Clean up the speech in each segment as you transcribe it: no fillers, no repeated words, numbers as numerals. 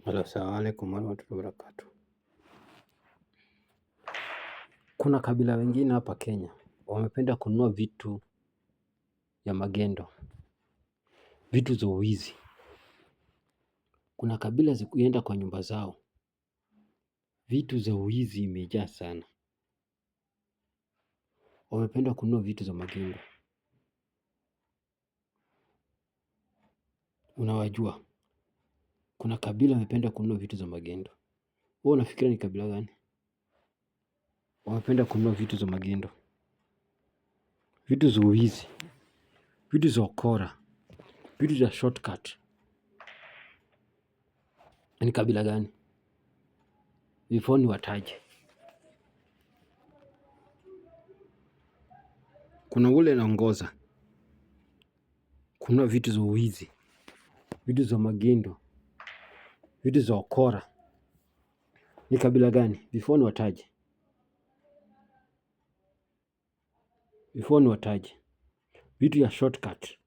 Assalamu alaikum warahmatullahi wabarakatuh. Kuna kabila wengine hapa Kenya wamependa kununua vitu ya magendo, vitu za uwizi. Kuna kabila zikuenda kwa nyumba zao, vitu za uwizi imejaa sana. Wamependa kununua vitu za magendo. Unawajua? Kuna kabila wamependa kununua vitu za magendo. Wewe unafikiria ni kabila gani? Wamependa kununua vitu za magendo, vitu za uwizi, vitu za ukora, vitu za shortcut. Ni kabila gani? Before niwataje. Kuna ule anaongoza kununua vitu za uwizi, vitu za magendo, vitu za ukora. Ni kabila gani? Before niwataje. Vitu ya shortcut.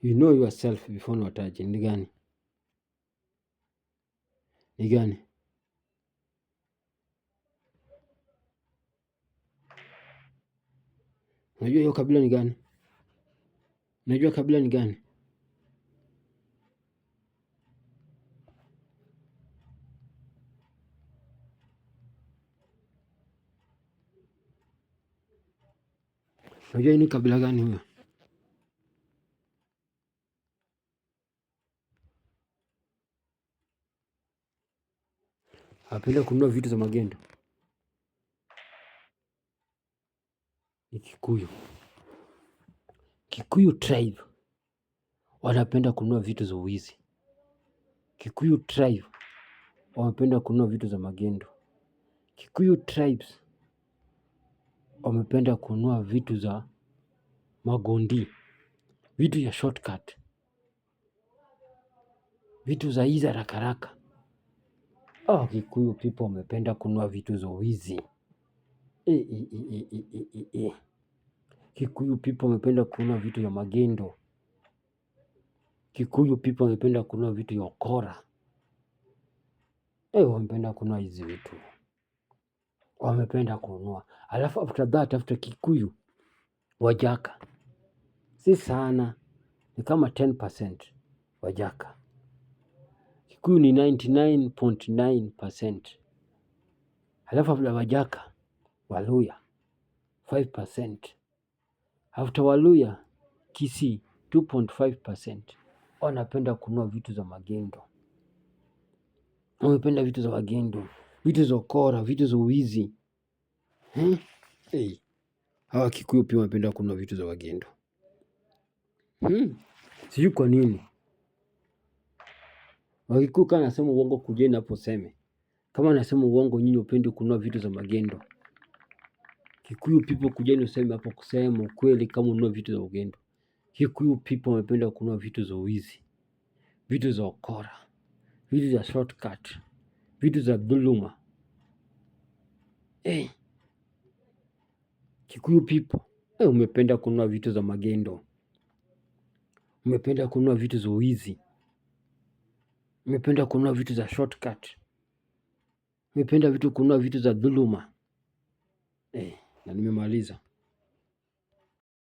You know yourself before niwataje. Ni gani? Unajua hiyo kabila ni gani? Unajua kabila ni gani? Unajua ni kabila gani huyo? Apenda kununua vitu za magendo. Ni Kikuyu. Kikuyu tribe wanapenda kununua vitu za uwizi. Kikuyu tribe wamependa kununua vitu za magendo. Kikuyu tribes wamependa kununua vitu za magondi, vitu ya shortcut, vitu za hizi haraka haraka. Kikuyu people wamependa kununua vitu za uwizi. Kikuyu people wamependa kununua vitu ya magendo. Kikuyu people wamependa kununua vitu ya ukora. Wamependa kununua hizi vitu. Wamependa kununua. Alafu after Kikuyu, Wajaka. Si sana, ni kama 10% Wajaka. Kikuyu ni 99.9%. Alafu after Wajaka, Waluya 5%. After Waluya, Kisii 2.5%. Wanapenda kununua vitu za magendo. Wamependa vitu za magendo, vitu za ukora, vitu za uwizi. Hawa Kikuyu pia wamependa kununua vitu za magendo. Sijui kwa nini. Wakikuyu kama nasema uongo kujeni hapo seme. Kama nasema uongo nyinyi upende kununua vitu za magendo. Kikuyu people kujeni useme hapo kusema ukweli kama ununua vitu za magendo. Kikuyu people wamependa kununua vitu za uwizi, vitu za ukora, vitu za shortcut, vitu za dhuluma. Kikuyu people umependa kununua vitu za magendo. Umependa kununua vitu za uwizi. Umependa kununua vitu za shortcut. Umependa kununua vitu za dhuluma. Na nimemaliza.